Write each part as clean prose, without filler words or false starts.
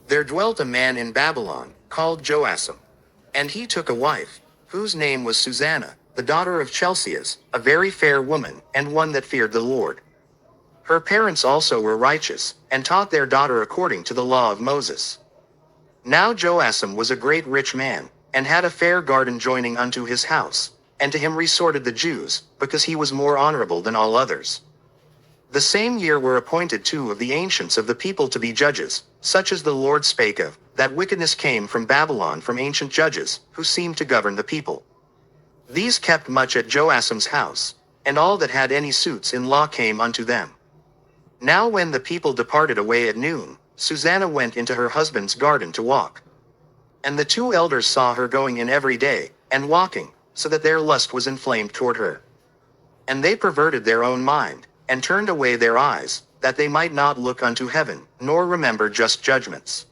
There dwelt a man in Babylon, called Joasam. And he took a wife, whose name was Susanna, the daughter of Chelcias, a very fair woman, and one that feared the Lord. Her parents also were righteous, and taught their daughter according to the law of Moses. Now Joasam was a great rich man, and had a fair garden joining unto his house, and to him resorted the Jews, because he was more honorable than all others. The same year were appointed two of the ancients of the people to be judges, such as the Lord spake of, that wickedness came from Babylon from ancient judges, who seemed to govern the people. These kept much at Joasam's house, and all that had any suits in law came unto them. Now when the people departed away at noon, Susanna went into her husband's garden to walk. And the two elders saw her going in every day, and walking, so that their lust was inflamed toward her. And they perverted their own mind, and turned away their eyes, that they might not look unto heaven, nor remember just judgments.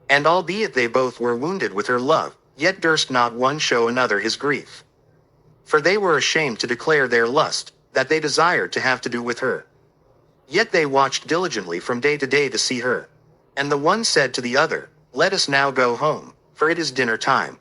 And albeit they both were wounded with her love, yet durst not one show another his grief. For they were ashamed to declare their lust, that they desired to have to do with her. Yet they watched diligently from day to day to see her. And the one said to the other, Let us now go home, for it is dinner time.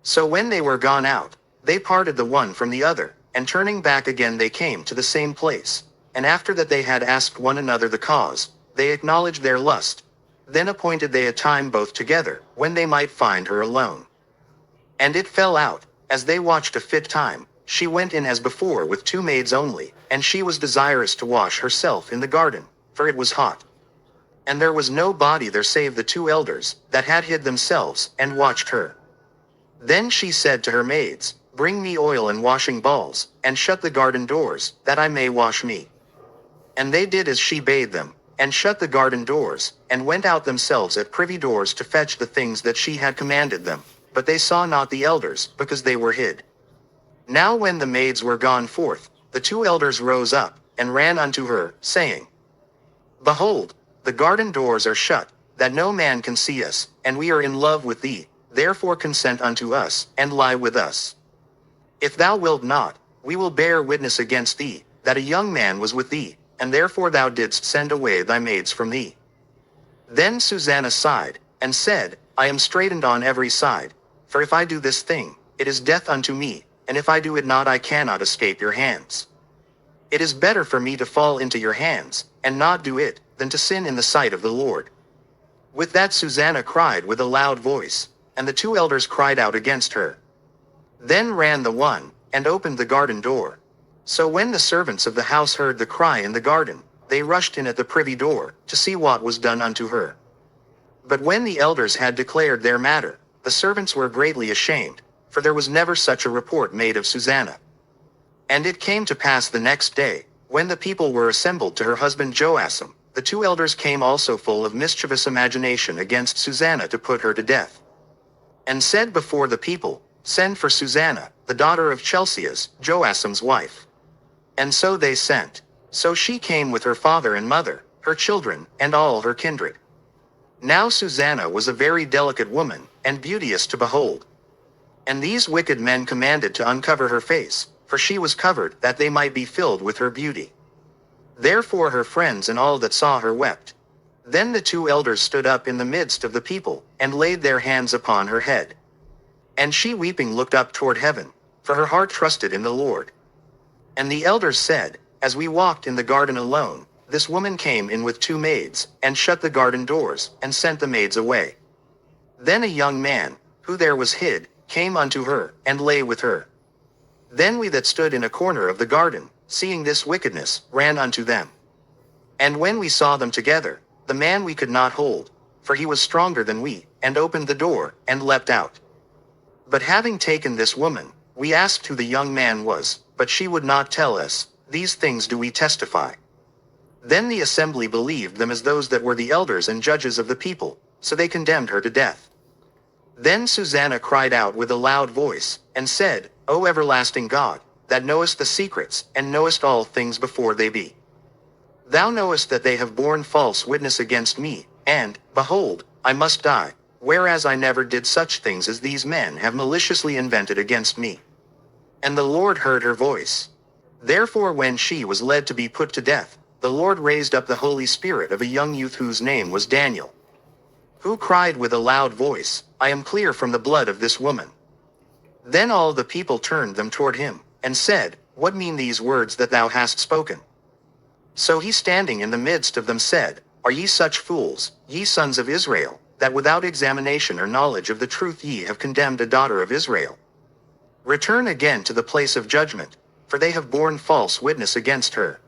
So when they were gone out, they parted the one from the other, and turning back again they came to the same place. And after that they had asked one another the cause, they acknowledged their lust. Then appointed they a time both together, when they might find her alone. And it fell out, as they watched a fit time, she went in as before with two maids only, and she was desirous to wash herself in the garden, for it was hot. And there was no body there save the two elders, that had hid themselves, and watched her. Then she said to her maids, Bring me oil and washing balls, and shut the garden doors, that I may wash me. And they did as she bade them, and shut the garden doors, and went out themselves at privy doors to fetch the things that she had commanded them. But they saw not the elders, because they were hid. Now when the maids were gone forth, the two elders rose up, and ran unto her, saying, Behold, the garden doors are shut, that no man can see us, and we are in love with thee, therefore consent unto us, and lie with us. If thou wilt not, we will bear witness against thee, that a young man was with thee, and therefore thou didst send away thy maids from thee. Then Susanna sighed, and said, I am straitened on every side, for if I do this thing, it is death unto me, and if I do it not I cannot escape your hands. It is better for me to fall into your hands, and not do it, than to sin in the sight of the Lord. With that Susanna cried with a loud voice, and the two elders cried out against her. Then ran the one, and opened the garden door. So when the servants of the house heard the cry in the garden, they rushed in at the privy door, to see what was done unto her. But when the elders had declared their matter, the servants were greatly ashamed, for there was never such a report made of Susanna. And it came to pass the next day, when the people were assembled to her husband Joasam, the two elders came also full of mischievous imagination against Susanna to put her to death. And said before the people, Send for Susanna, the daughter of Chelcias, Joasam's wife. And so they sent. So she came with her father and mother, her children, and all her kindred. Now Susanna was a very delicate woman, and beauteous to behold. And these wicked men commanded to uncover her face, for she was covered, that they might be filled with her beauty. Therefore her friends and all that saw her wept. Then the two elders stood up in the midst of the people, and laid their hands upon her head. And she weeping looked up toward heaven, for her heart trusted in the Lord. And the elders said, As we walked in the garden alone, this woman came in with two maids, and shut the garden doors, and sent the maids away. Then a young man, who there was hid, came unto her, and lay with her. Then we that stood in a corner of the garden, seeing this wickedness, ran unto them. And when we saw them together, the man we could not hold, for he was stronger than we, and opened the door, and leapt out. But having taken this woman, we asked who the young man was, but she would not tell us. These things do we testify. Then the assembly believed them as those that were the elders and judges of the people, so they condemned her to death. Then Susanna cried out with a loud voice, and said, O everlasting God, that knowest the secrets, and knowest all things before they be. Thou knowest that they have borne false witness against me, and, behold, I must die, whereas I never did such things as these men have maliciously invented against me. And the Lord heard her voice. Therefore when she was led to be put to death, the Lord raised up the Holy Spirit of a young youth whose name was Daniel. who cried with a loud voice, I am clear from the blood of this woman. Then all the people turned them toward him, and said, What mean these words that thou hast spoken? So he standing in the midst of them said, Are ye such fools, ye sons of Israel, that without examination or knowledge of the truth ye have condemned a daughter of Israel? Return again to the place of judgment, for they have borne false witness against her.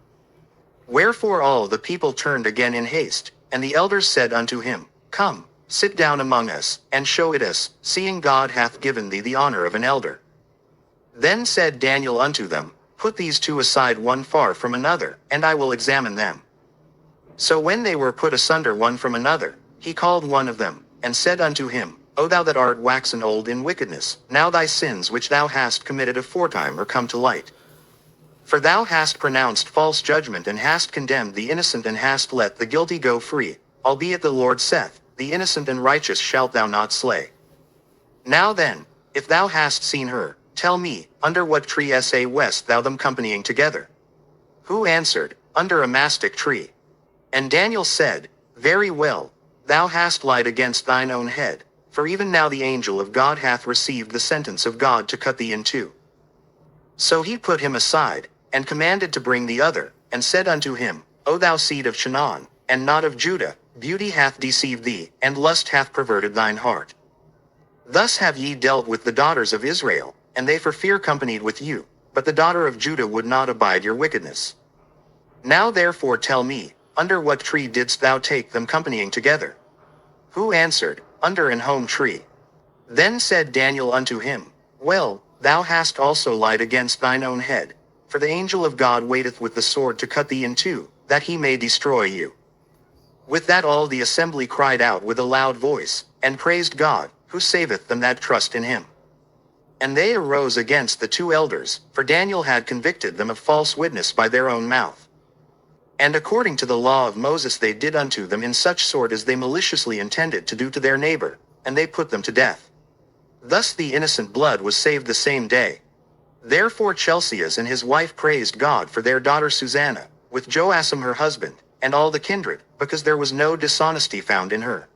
Wherefore all the people turned again in haste, and the elders said unto him, Come, sit down among us, and show it us, seeing God hath given thee the honor of an elder. Then said Daniel unto them, Put these two aside one far from another, and I will examine them. So when they were put asunder one from another, he called one of them, and said unto him, O thou that art waxen old in wickedness, now thy sins which thou hast committed aforetime are come to light. For thou hast pronounced false judgment, and hast condemned the innocent, and hast let the guilty go free, albeit the Lord saith, The innocent and righteous shalt thou not slay. Now then, if thou hast seen her, tell me, under what tree west thou them companying together? Who answered, Under a mastic tree. And Daniel said, Very well, thou hast lied against thine own head, for even now the angel of God hath received the sentence of God to cut thee in two. So he put him aside, and commanded to bring the other, and said unto him, O thou seed of Chanaan, and not of Judah, beauty hath deceived thee, and lust hath perverted thine heart. Thus have ye dealt with the daughters of Israel, and they for fear companied with you, but the daughter of Judah would not abide your wickedness. Now therefore tell me, under what tree didst thou take them companying together? Who answered, Under an home tree. Then said Daniel unto him, Well, thou hast also lied against thine own head, for the angel of God waiteth with the sword to cut thee in two, that he may destroy you. With that all the assembly cried out with a loud voice, and praised God, who saveth them that trust in him. And they arose against the two elders, for Daniel had convicted them of false witness by their own mouth. And according to the law of Moses they did unto them in such sort as they maliciously intended to do to their neighbor, and they put them to death. Thus the innocent blood was saved the same day. Therefore Chelcias and his wife praised God for their daughter Susanna, with Joasim her husband, and all the kindred, because there was no dishonesty found in her.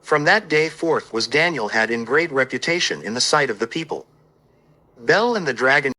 From that day forth was Daniel had in great reputation in the sight of the people. Bel and the dragon